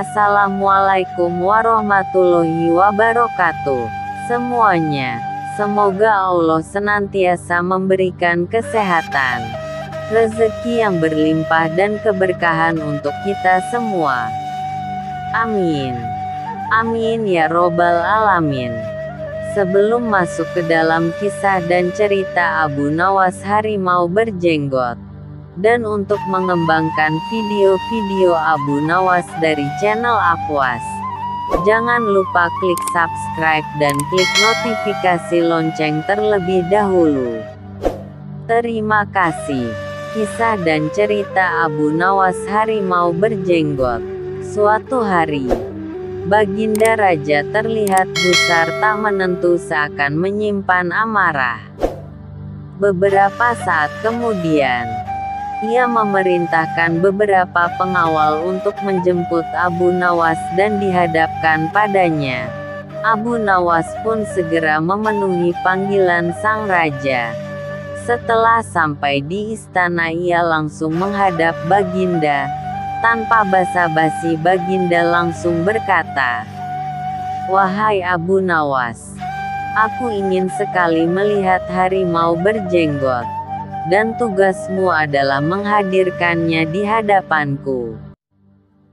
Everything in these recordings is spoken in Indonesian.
Assalamualaikum warahmatullahi wabarakatuh. Semuanya, semoga Allah senantiasa memberikan kesehatan, rezeki yang berlimpah dan keberkahan untuk kita semua. Amin. Amin ya robbal alamin. Sebelum masuk ke dalam kisah dan cerita Abu Nawas harimau berjenggot, dan untuk mengembangkan video-video Abu Nawas dari channel Afwas, jangan lupa klik subscribe dan klik notifikasi lonceng terlebih dahulu. Terima kasih. Kisah dan cerita Abu Nawas harimau berjenggot. Suatu hari, Baginda Raja terlihat gusar tak menentu seakan menyimpan amarah. Beberapa saat kemudian, ia memerintahkan beberapa pengawal untuk menjemput Abu Nawas dan dihadapkan padanya. Abu Nawas pun segera memenuhi panggilan sang raja. Setelah sampai di istana, ia langsung menghadap Baginda. Tanpa basa-basi, Baginda langsung berkata, "Wahai Abu Nawas, aku ingin sekali melihat harimau berjenggot, dan tugasmu adalah menghadirkannya di hadapanku."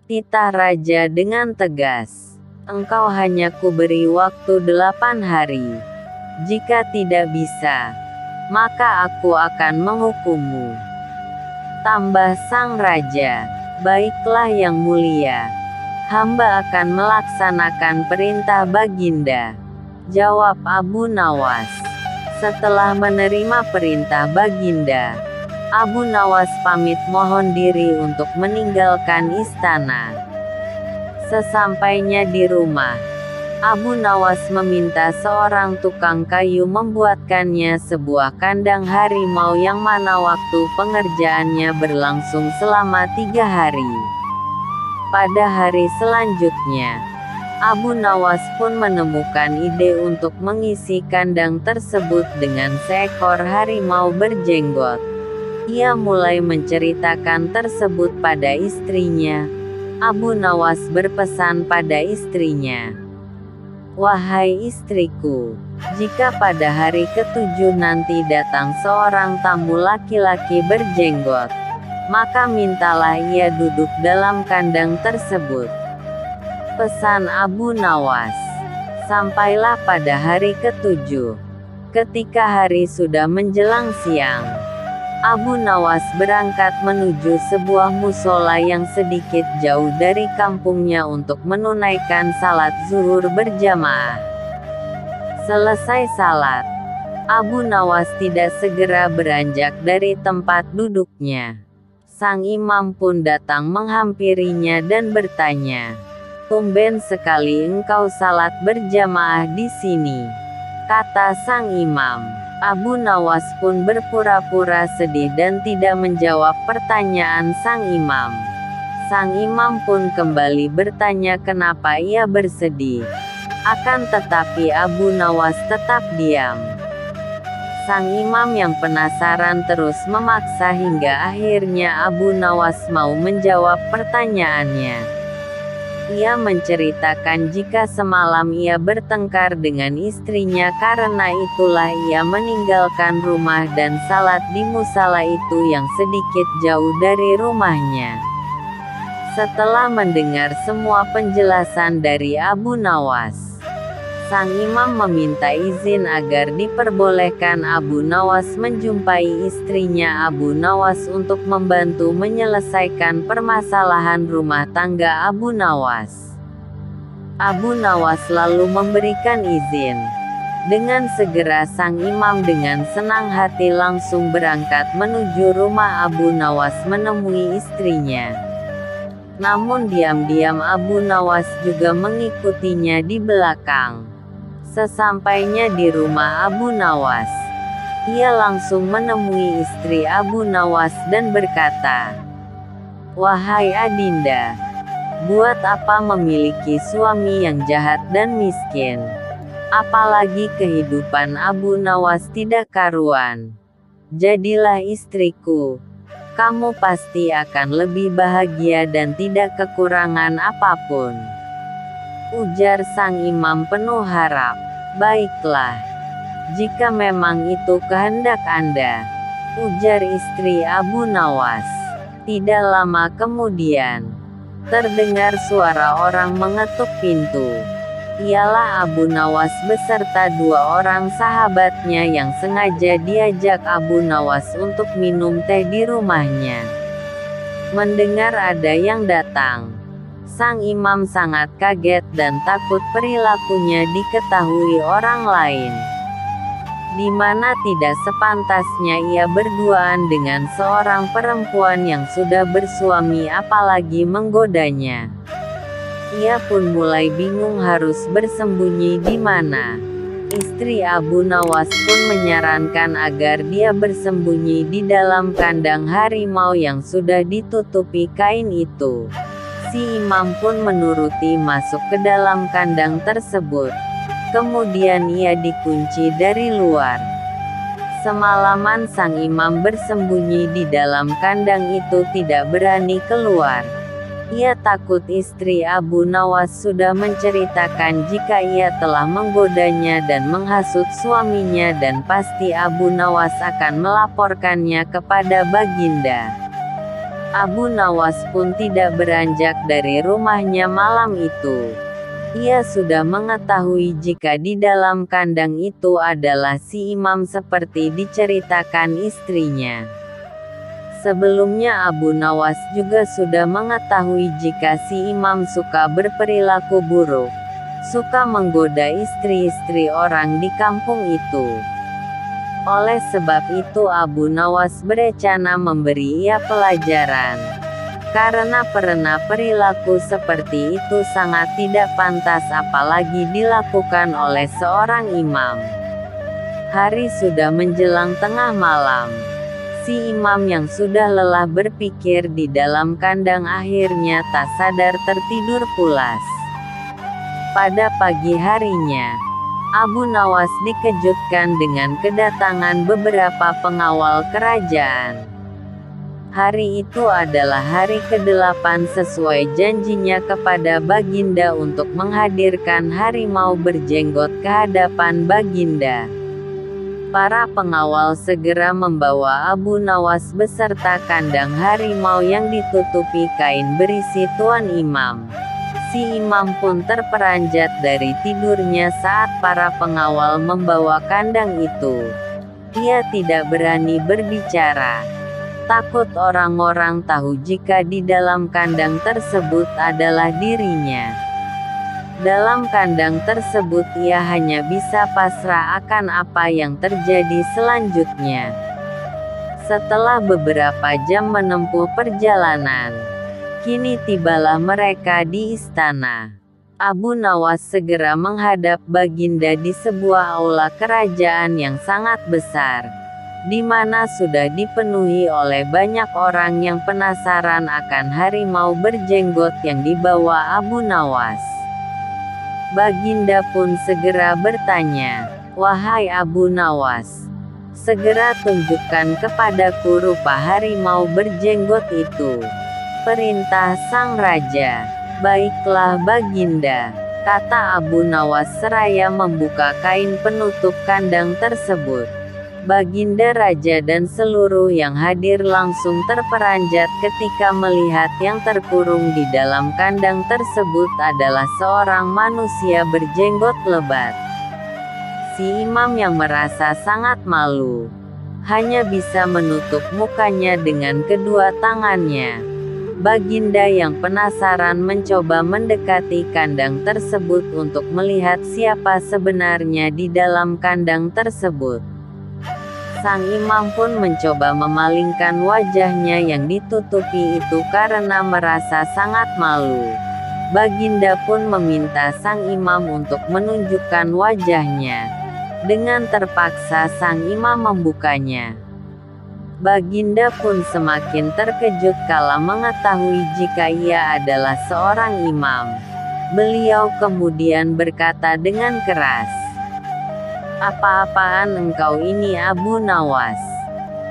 Titah raja dengan tegas, "Engkau hanya kuberi waktu 8 hari. Jika tidak bisa, maka aku akan menghukummu." Tambah sang raja, "Baiklah yang mulia, hamba akan melaksanakan perintah Baginda," jawab Abu Nawas. Setelah menerima perintah Baginda, Abu Nawas pamit mohon diri untuk meninggalkan istana. Sesampainya di rumah, Abu Nawas meminta seorang tukang kayu membuatkannya sebuah kandang harimau yang mana waktu pengerjaannya berlangsung selama 3 hari. Pada hari selanjutnya, Abu Nawas pun menemukan ide untuk mengisi kandang tersebut dengan seekor harimau berjenggot. Ia mulai menceritakan tersebut pada istrinya. Abu Nawas berpesan pada istrinya, "Wahai istriku, jika pada hari ke-7 nanti datang seorang tamu laki-laki berjenggot, maka mintalah ia duduk dalam kandang tersebut." Pesan Abu Nawas. Sampailah pada hari ke-7. Ketika hari sudah menjelang siang, Abu Nawas berangkat menuju sebuah musola yang sedikit jauh dari kampungnya untuk menunaikan salat zuhur berjamaah. Selesai salat, Abu Nawas tidak segera beranjak dari tempat duduknya. Sang imam pun datang menghampirinya dan bertanya, "Tumben sekali engkau salat berjamaah di sini," kata sang imam. Abu Nawas pun berpura-pura sedih dan tidak menjawab pertanyaan sang imam. Sang imam pun kembali bertanya kenapa ia bersedih. Akan tetapi Abu Nawas tetap diam. Sang imam yang penasaran terus memaksa hingga akhirnya Abu Nawas mau menjawab pertanyaannya. Ia menceritakan jika semalam ia bertengkar dengan istrinya, karena itulah ia meninggalkan rumah dan salat di musala itu yang sedikit jauh dari rumahnya. Setelah mendengar semua penjelasan dari Abu Nawas, sang imam meminta izin agar diperbolehkan Abu Nawas menjumpai istrinya Abu Nawas untuk membantu menyelesaikan permasalahan rumah tangga Abu Nawas. Abu Nawas lalu memberikan izin. Dengan segera sang imam dengan senang hati langsung berangkat menuju rumah Abu Nawas menemui istrinya. Namun diam-diam Abu Nawas juga mengikutinya di belakang. Sesampainya di rumah Abu Nawas, ia langsung menemui istri Abu Nawas dan berkata, "Wahai Adinda, buat apa memiliki suami yang jahat dan miskin? Apalagi kehidupan Abu Nawas tidak karuan. Jadilah istriku. kamu pasti akan lebih bahagia dan tidak kekurangan apapun. Ujar sang imam penuh harap. Baiklah. Jika memang itu kehendak Anda. Ujar istri Abu Nawas. Tidak lama kemudian, terdengar suara orang mengetuk pintu. Ialah Abu Nawas beserta 2 orang sahabatnya yang sengaja diajak Abu Nawas untuk minum teh di rumahnya. Mendengar ada yang datang, sang imam sangat kaget dan takut perilakunya diketahui orang lain. Di mana tidak sepantasnya ia berduaan dengan seorang perempuan yang sudah bersuami apalagi menggodanya. Ia pun mulai bingung harus bersembunyi di mana. Istri Abu Nawas pun menyarankan agar dia bersembunyi di dalam kandang harimau yang sudah ditutupi kain itu. Si imam pun menuruti masuk ke dalam kandang tersebut. Kemudian ia dikunci dari luar. Semalaman sang imam bersembunyi di dalam kandang itu tidak berani keluar. Ia takut istri Abu Nawas sudah menceritakan jika ia telah menggodanya dan menghasut suaminya dan pasti Abu Nawas akan melaporkannya kepada Baginda. Abu Nawas pun tidak beranjak dari rumahnya malam itu. Ia sudah mengetahui jika di dalam kandang itu adalah si imam seperti diceritakan istrinya. Sebelumnya Abu Nawas juga sudah mengetahui jika si imam suka berperilaku buruk, suka menggoda istri-istri orang di kampung itu. Oleh sebab itu Abu Nawas berencana memberi ia pelajaran. Karena perilaku seperti itu sangat tidak pantas apalagi dilakukan oleh seorang imam. Hari sudah menjelang tengah malam. Si imam yang sudah lelah berpikir di dalam kandang akhirnya tak sadar tertidur pulas. Pada pagi harinya, Abu Nawas dikejutkan dengan kedatangan beberapa pengawal kerajaan. Hari itu adalah hari ke-8 sesuai janjinya kepada Baginda untuk menghadirkan harimau berjenggot ke hadapan Baginda. Para pengawal segera membawa Abu Nawas beserta kandang harimau yang ditutupi kain berisi tuan imam. Si imam pun terperanjat dari tidurnya saat para pengawal membawa kandang itu. Ia tidak berani berbicara. Takut orang-orang tahu jika di dalam kandang tersebut adalah dirinya. Dalam kandang tersebut ia hanya bisa pasrah akan apa yang terjadi selanjutnya. Setelah beberapa jam menempuh perjalanan, kini tibalah mereka di istana. Abu Nawas segera menghadap Baginda di sebuah aula kerajaan yang sangat besar, di mana sudah dipenuhi oleh banyak orang yang penasaran akan harimau berjenggot yang dibawa Abu Nawas. Baginda pun segera bertanya, "Wahai Abu Nawas, segera tunjukkan kepadaku rupa harimau berjenggot itu." Perintah sang raja. "Baiklah Baginda," kata Abu Nawas seraya membuka kain penutup kandang tersebut. Baginda raja dan seluruh yang hadir langsung terperanjat ketika melihat yang terkurung di dalam kandang tersebut adalah seorang manusia berjenggot lebat. Si imam yang merasa sangat malu, hanya bisa menutup mukanya dengan kedua tangannya. Baginda yang penasaran mencoba mendekati kandang tersebut untuk melihat siapa sebenarnya di dalam kandang tersebut. Sang imam pun mencoba memalingkan wajahnya yang ditutupi itu karena merasa sangat malu. Baginda pun meminta sang imam untuk menunjukkan wajahnya. Dengan terpaksa sang imam membukanya. Baginda pun semakin terkejut kala mengetahui jika ia adalah seorang imam. Beliau kemudian berkata dengan keras, "Apa-apaan engkau ini Abu Nawas?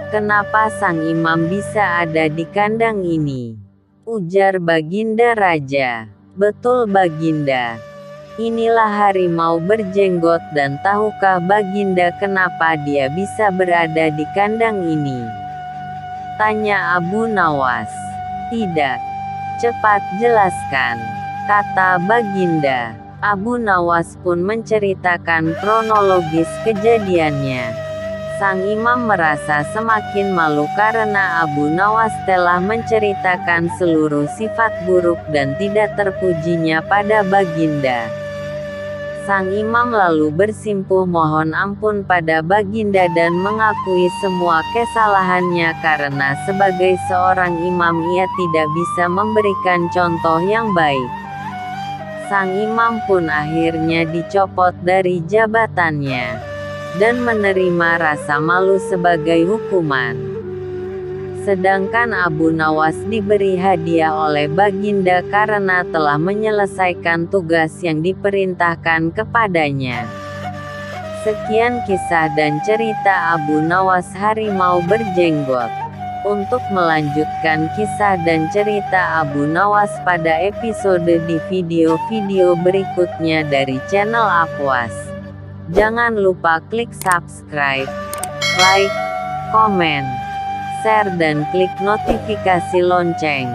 Kenapa sang imam bisa ada di kandang ini? Ujar Baginda Raja. Betul Baginda. Inilah harimau berjenggot dan tahukah Baginda kenapa dia bisa berada di kandang ini? Tanya Abu Nawas. Tidak. Cepat jelaskan, kata Baginda. Abu Nawas pun menceritakan kronologis kejadiannya. Sang imam merasa semakin malu karena Abu Nawas telah menceritakan seluruh sifat buruk dan tidak terpujinya pada Baginda. Sang imam lalu bersimpuh mohon ampun pada Baginda dan mengakui semua kesalahannya karena sebagai seorang imam ia tidak bisa memberikan contoh yang baik. Sang imam pun akhirnya dicopot dari jabatannya dan menerima rasa malu sebagai hukuman. Sedangkan Abu Nawas diberi hadiah oleh Baginda karena telah menyelesaikan tugas yang diperintahkan kepadanya. Sekian kisah dan cerita Abu Nawas harimau berjenggot. Untuk melanjutkan kisah dan cerita Abu Nawas pada episode di video-video berikutnya dari channel Afwas. Jangan lupa klik subscribe, like, komen, share dan klik notifikasi lonceng.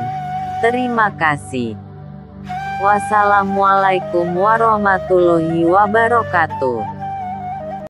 Terima kasih. Wassalamualaikum warahmatullahi wabarakatuh.